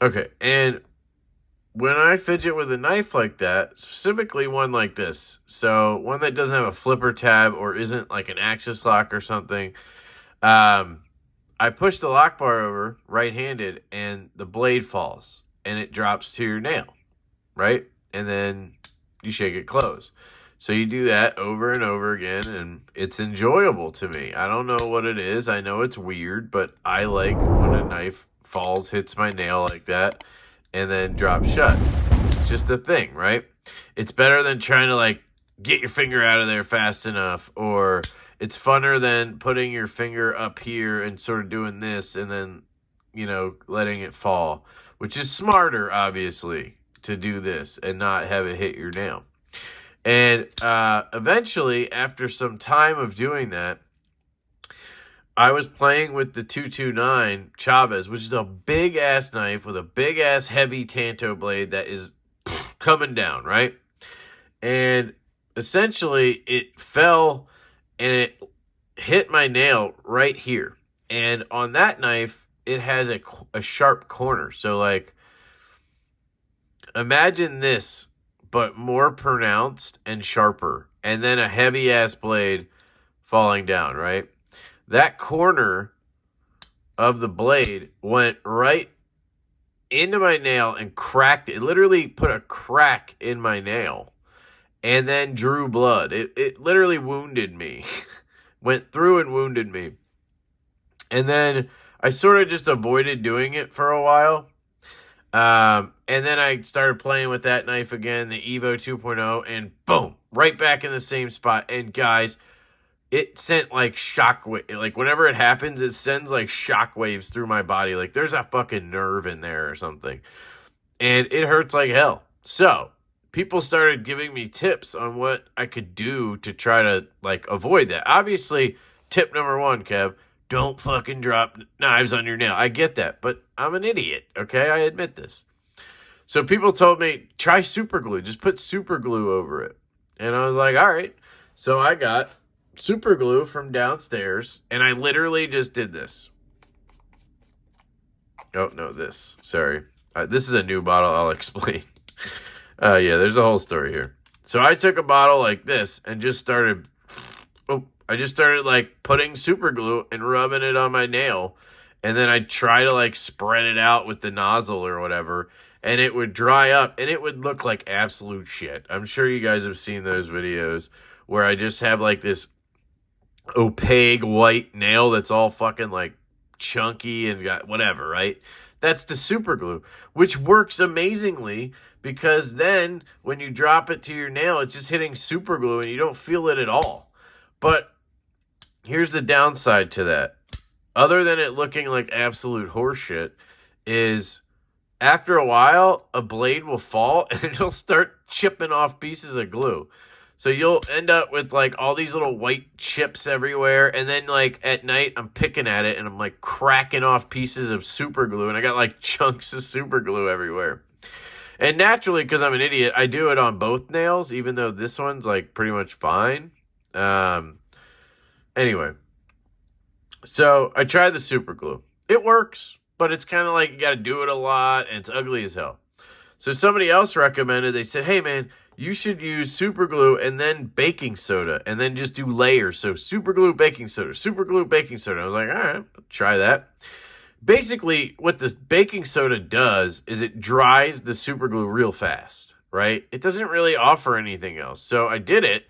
Okay, and when I fidget with a knife like that, specifically one like this, so one that doesn't have a flipper tab or isn't like an axis lock or something, um, I push the lock bar over right-handed and the blade falls and it drops to your nail, right? And then you shake it closed. So you do that over and over again, and it's enjoyable to me. I don't know what it is. I know it's weird, but I like when a knife falls, hits my nail like that, and then drops shut. It's just a thing, right? It's better than trying to like get your finger out of there fast enough, or it's funner than putting your finger up here and sort of doing this and then, letting it fall, which is smarter, obviously, to do this and not have it hit your nail. And eventually, after some time of doing that, I was playing with the 229 Chavez, which is a big-ass knife with a big-ass heavy tanto blade that is coming down, right? And essentially, it fell and it hit my nail right here. And on that knife, it has a sharp corner. So, like, imagine this, but more pronounced and sharper. And then a heavy-ass blade falling down, right? That corner of the blade went right into my nail and cracked it. It literally put a crack in my nail and then drew blood. It literally wounded me. Went through and wounded me. And then I sort of just avoided doing it for a while. And then I started playing with that knife again, the Evo 2.0, and boom, right back in the same spot. And guys, it sent like shockwave. Like whenever it happens, it sends like shockwaves through my body. Like there's a fucking nerve in there or something. And it hurts like hell. So people started giving me tips on what I could do to try to like avoid that. Obviously, tip number one, Kev, don't fucking drop knives on your nail. I get that, but I'm an idiot, okay? I admit this. So people told me, try super glue. Just put super glue over it. And I was like, all right. So I got super glue from downstairs, and I literally just did this. Oh, no, this. Sorry. This is a new bottle. I'll explain. Yeah, there's a whole story here. So I took a bottle like this and just started... I just started like putting super glue and rubbing it on my nail. And then I'd try to like spread it out with the nozzle or whatever. And it would dry up and it would look like absolute shit. I'm sure you guys have seen those videos where I just have like this opaque white nail that's all fucking like chunky and got whatever, right? That's the super glue, which works amazingly because then when you drop it to your nail, it's just hitting super glue and you don't feel it at all. But here's the downside to that. Other than it looking like absolute horseshit, is after a while, a blade will fall and it'll start chipping off pieces of glue. So you'll end up with like all these little white chips everywhere. And then like at night, I'm picking at it and I'm like cracking off pieces of super glue. And I got like chunks of super glue everywhere. And naturally, because I'm an idiot, I do it on both nails, even though this one's like pretty much fine. Anyway, so I tried the super glue. It works, but it's kind of like you got to do it a lot and it's ugly as hell. So somebody else recommended, they said, hey man, you should use super glue and then baking soda and then just do layers. So super glue, baking soda, super glue, baking soda. I was like, all right, I'll try that. Basically, what the baking soda does is it dries the super glue real fast, right? It doesn't really offer anything else. So I did it.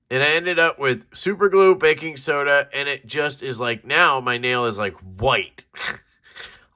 And I ended up with super glue, baking soda, and it just is like, now my nail is like white.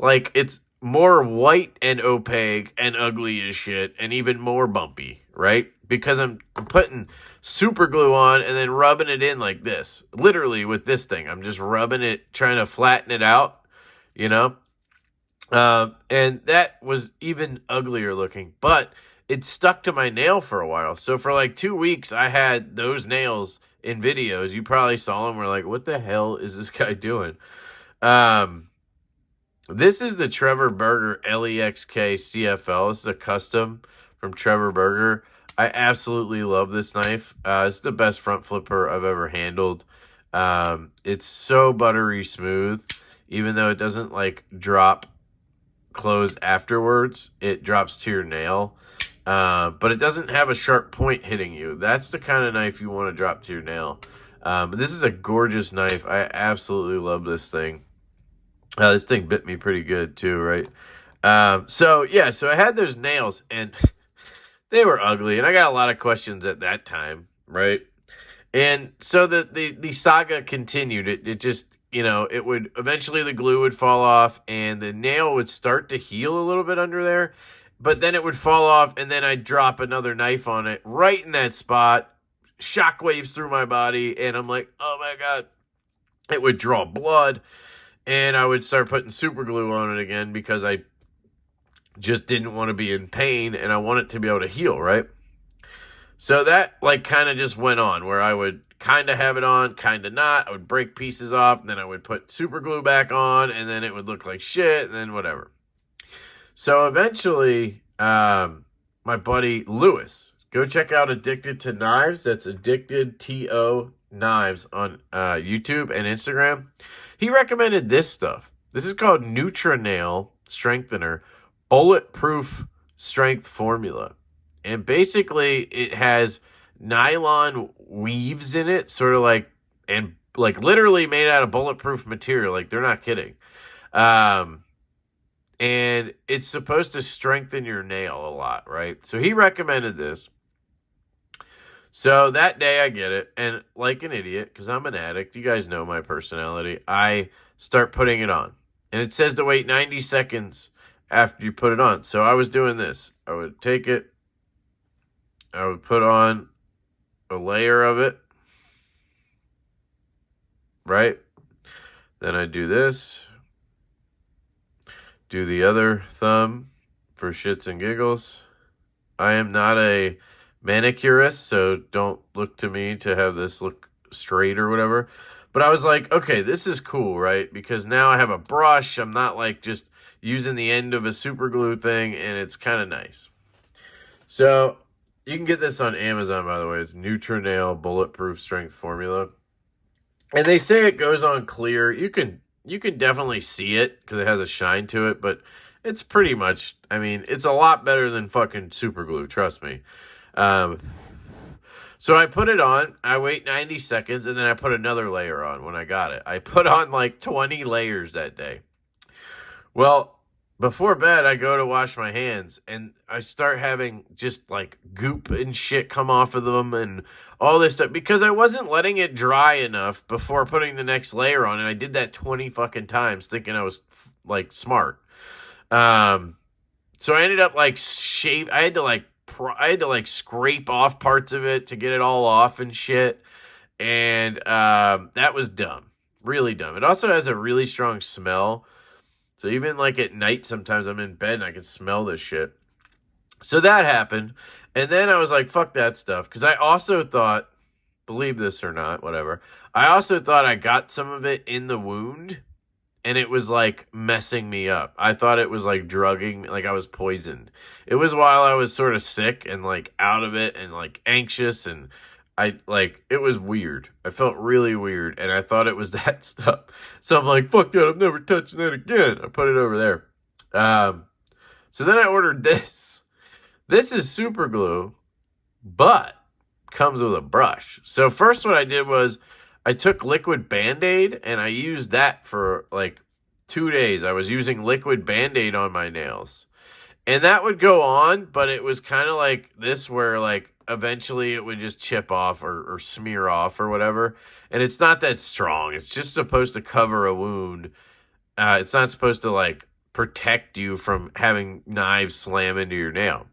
Like it's more white and opaque and ugly as shit and even more bumpy, right? Because I'm putting super glue on and then rubbing it in like this. Literally with this thing. I'm just rubbing it, trying to flatten it out, you know? And that was even uglier looking. But it stuck to my nail for a while. So for like 2 weeks, I had those nails in videos. You probably saw them. We're like, what the hell is this guy doing? This is the Trevor Berger LEXK CFL. This is a custom from Trevor Berger. I absolutely love this knife. It's the best front flipper I've ever handled. It's so buttery smooth, even though it doesn't like drop closed afterwards, it drops to your nail. But it doesn't have a sharp point hitting you. That's the kind of knife you want to drop to your nail. But this is a gorgeous knife. I absolutely love this thing. This thing bit me pretty good too, right? So I had those nails and they were ugly, and I got a lot of questions at that time, right? And so the saga continued. It just, it would eventually, the glue would fall off and the nail would start to heal a little bit under there, but then it would fall off and then I'd drop another knife on it right in that spot, shockwaves through my body, and I'm like, oh my God. It would draw blood, and I would start putting super glue on it again because I just didn't want to be in pain and I want it to be able to heal, right? So that like kind of just went on where I would kind of have it on, kind of not. I would break pieces off, and then I would put super glue back on, and then it would look like shit, and then whatever. So eventually, my buddy Lewis, go check out Addicted to Knives. That's Addicted TO Knives on YouTube and Instagram. He recommended this stuff. This is called Nutra Nail Strengthener Bulletproof Strength Formula. And basically, it has nylon weaves in it, sort of like, and like literally made out of bulletproof material. Like, they're not kidding. And it's supposed to strengthen your nail a lot, right? So he recommended this. So that day I get it, and like an idiot, because I'm an addict, you guys know my personality, I start putting it on. And it says to wait 90 seconds after you put it on. So I was doing this. I would take it, I would put on a layer of it, right? Then I do this, do the other thumb for shits and giggles. I am not a manicurist, so don't look to me to have this look straight or whatever. But I was like, okay, this is cool, right? Because now I have a brush. I'm not like just using the end of a super glue thing, and it's kind of nice. So you can get this on Amazon, by the way. It's Nutra Nail Bulletproof Strength Formula. And they say it goes on clear. You can definitely see it because it has a shine to it, but it's pretty much, I mean, it's a lot better than fucking super glue, trust me. So I put it on, I wait 90 seconds, and then I put another layer on when I got it. I put on like 20 layers that day. Well, before bed, I go to wash my hands, and I start having just like goop and shit come off of them and all this stuff because I wasn't letting it dry enough before putting the next layer on, and I did that 20 fucking times thinking I was like smart. So I ended up like I had to like scrape off parts of it to get it all off and shit, and that was dumb, really dumb. It also has a really strong smell. So even like at night, sometimes I'm in bed and I can smell this shit. So that happened. And then I was like, fuck that stuff. Because I also thought, believe this or not, whatever. I also thought I got some of it in the wound and it was like messing me up. I thought it was like drugging, like I was poisoned. It was while I was sort of sick and like out of it and like anxious, and it was weird. I felt really weird, and I thought it was that stuff. So I'm like, fuck that, I'm never touching that again. I put it over there. So then I ordered this. This is super glue, but comes with a brush. So first what I did was I took liquid Band-Aid, and I used that for like 2 days. I was using liquid Band-Aid on my nails. And that would go on, but it was kind of like this where like eventually it would just chip off or smear off or whatever. And it's not that strong. It's just supposed to cover a wound. It's not supposed to like protect you from having knives slam into your nail.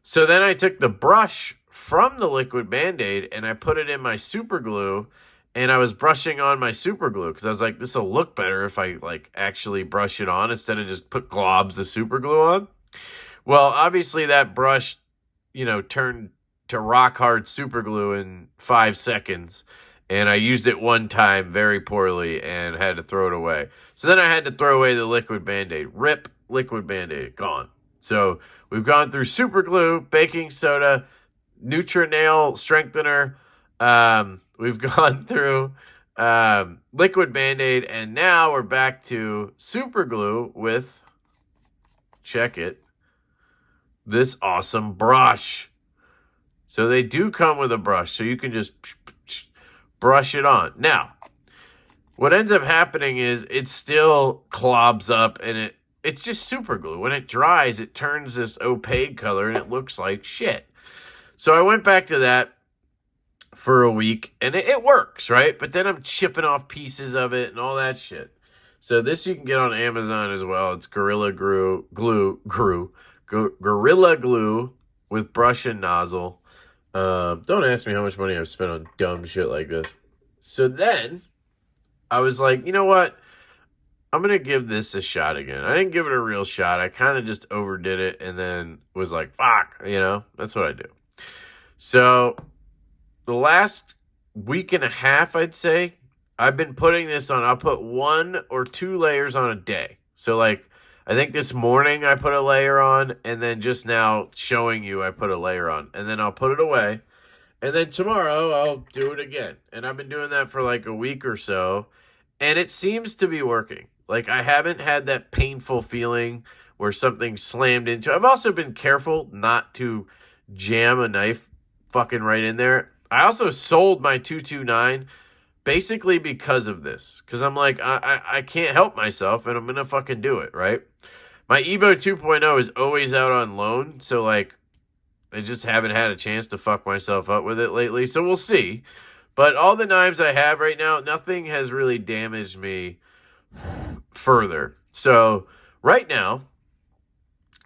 So then I took the brush from the liquid Band-Aid and I put it in my super glue, and I was brushing on my super glue because I was like, this will look better if I like actually brush it on instead of just put globs of super glue on. Well, obviously that brush, turned to rock hard super glue in 5 seconds, and I used it one time very poorly and had to throw it away. So then I had to throw away the liquid Band-Aid. Rip liquid Band-Aid, gone. So we've gone through super glue, baking soda, Nutra Nail strengthener. We've gone through liquid Band-Aid, and now we're back to super glue with check it, this awesome brush. So they do come with a brush, so you can just brush it on. Now, what ends up happening is it still clobs up, and it's just super glue. When it dries, it turns this opaque color, and it looks like shit. So I went back to that for a week, and it works, right? But then I'm chipping off pieces of it and all that shit. So this you can get on Amazon as well. It's Gorilla Glue with brush and nozzle. Don't ask me how much money I've spent on dumb shit like this. So then I was like, you know what? I'm going to give this a shot again. I didn't give it a real shot. I kind of just overdid it and then was like, fuck, that's what I do. So the last week and a half, I'd say, I've been putting this on. I'll put 1 or 2 layers on a day. So like, I think this morning I put a layer on, and then just now showing you I put a layer on, and then I'll put it away. And then tomorrow I'll do it again. And I've been doing that for like a week or so, and it seems to be working. Like, I haven't had that painful feeling where something slammed into. I've also been careful not to jam a knife fucking right in there. I also sold my 229 basically because of this. Because I'm like, I can't help myself, and I'm going to fucking do it, right? My Evo 2.0 is always out on loan, so like, I just haven't had a chance to fuck myself up with it lately, so we'll see. But all the knives I have right now, nothing has really damaged me further. So right now,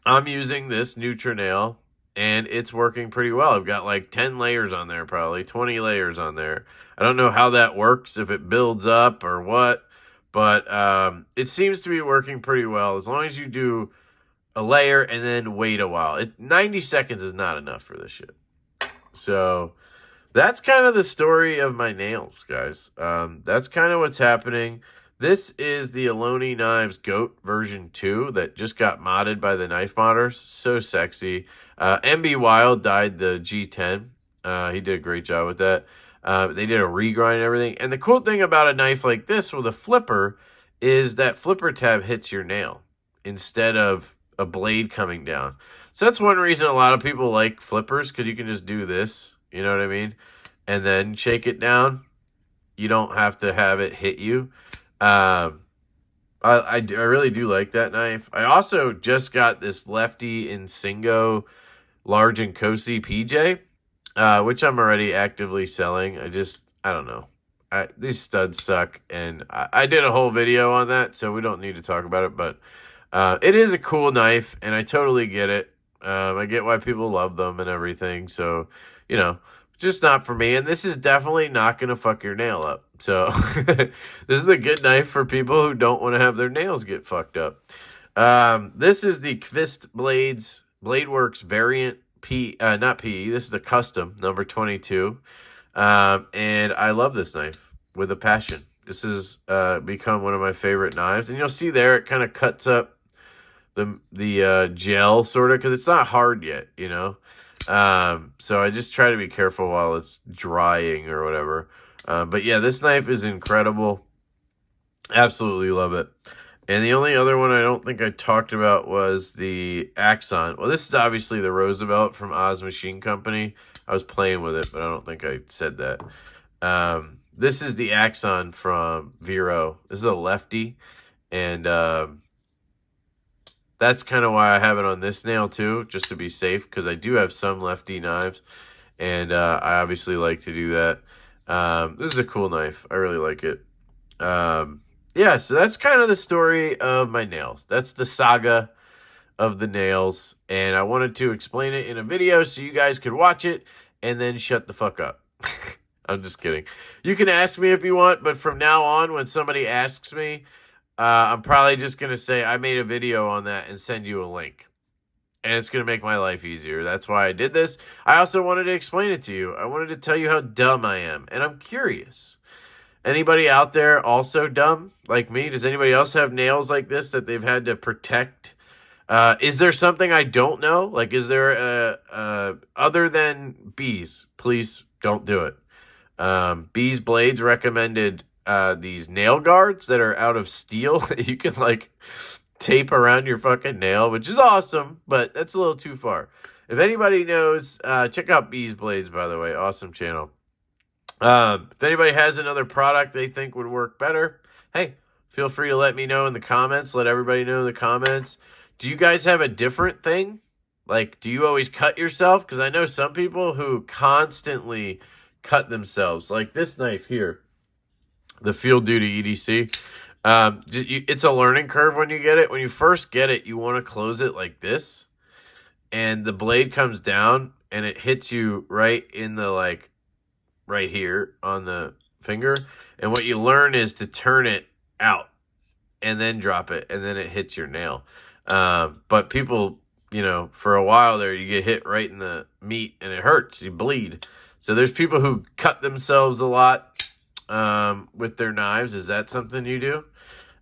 I'm using this Nutra Nail, and it's working pretty well. I've got like 10 layers on there, probably 20 layers on there. I don't know how that works, if it builds up or what, but it seems to be working pretty well. As long as you do a layer and then wait a while. 90 seconds is not enough for this shit. So that's kind of the story of my nails, guys. That's kind of what's happening. This is the Aloni Knives Goat version 2 that just got modded by the knife modders. So sexy. MB Wild dyed the G10. He did a great job with that. They did a regrind and everything. And the cool thing about a knife like this with a flipper is that flipper tab hits your nail instead of a blade coming down. So that's one reason a lot of people like flippers, because you can just do this, you know what I mean? And then shake it down. You don't have to have it hit you. I really do like that knife. I also just got this Lefty Insingo Large and Cozy PJ, which I'm already actively selling. I don't know. These studs suck, and I did a whole video on that, so we don't need to talk about it, but it is a cool knife, and I totally get it. I get why people love them and everything, so, just not for me. And this is definitely not going to fuck your nail up. So this is a good knife for people who don't want to have their nails get fucked up. This is the Kvist Blades Bladeworks variant not PE. This is the custom number 22. And I love this knife with a passion. This has become one of my favorite knives. And you'll see there, it kind of cuts up the gel sort of, because it's not hard yet, so I just try to be careful while it's drying or whatever. But yeah, this knife is incredible. Absolutely love it. And the only other one I don't think I talked about was the Axon. Well, this is obviously the Roosevelt from Oz Machine Company. I was playing with it, but I don't think I said that. This is the Axon from Vero. This is a lefty. And that's kind of why I have it on this nail too, just to be safe, because I do have some lefty knives, and I obviously like to do that. This is a cool knife. I really like it. Yeah, so that's kind of the story of my nails. That's the saga of the nails, and I wanted to explain it in a video so you guys could watch it and then shut the fuck up. I'm just kidding. You can ask me if you want, but from now on, when somebody asks me, I'm probably just going to say I made a video on that and send you a link. And it's going to make my life easier. That's why I did this. I also wanted to explain it to you. I wanted to tell you how dumb I am. And I'm curious. Anybody out there also dumb like me? Does anybody else have nails like this that they've had to protect? Is there something I don't know? Like, is there other than bees? Please don't do it. Bees Blades recommended these nail guards that are out of steel. You can like tape around your fucking nail, which is awesome, but that's a little too far. If anybody knows, check out Bees Blades, by the way. Awesome channel. If anybody has another product they think would work better, hey, feel free to let me know in the comments. Let everybody know in the comments. Do you guys have a different thing? Like, do you always cut yourself? Because I know some people who constantly cut themselves. Like this knife here, the Field Duty EDC. It's a learning curve when you get it. When you first get it, you want to close it like this. And the blade comes down and it hits you right in the, like, right here on the finger. And what you learn is to turn it out and then drop it, and then it hits your nail. But people, you know, for a while there, you get hit right in the meat and it hurts. You bleed. So there's people who cut themselves a lot with their knives. Is that something you do?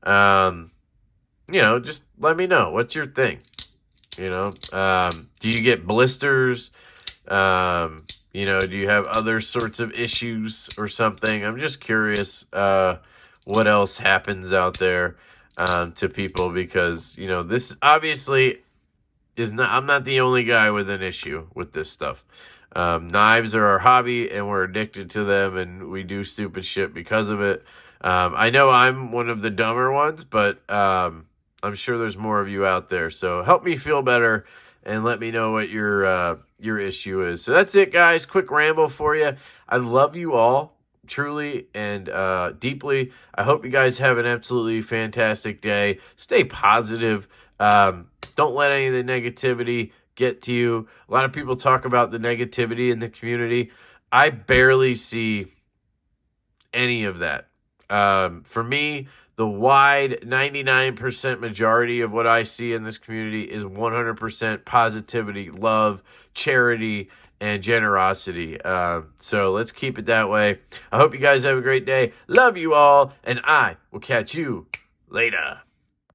You know, just let me know. What's your thing? You know, do you get blisters? You know, do you have other sorts of issues or something? I'm just curious what else happens out there to people, because, you know, this obviously is not, I'm not the only guy with an issue with this stuff. Knives are our hobby and we're addicted to them and we do stupid shit because of it. I know I'm one of the dumber ones, but I'm sure there's more of you out there. So help me feel better and let me know what your issue is. So that's it, guys. Quick ramble for you. I love you all, truly and deeply. I hope you guys have an absolutely fantastic day. Stay positive. Don't let any of the negativity get to you. A lot of people talk about the negativity in the community. I barely see any of that. For me, the wide 99% majority of what I see in this community is 100% positivity, love, charity, and generosity. So let's keep it that way. I hope you guys have a great day. Love you all, and I will catch you later.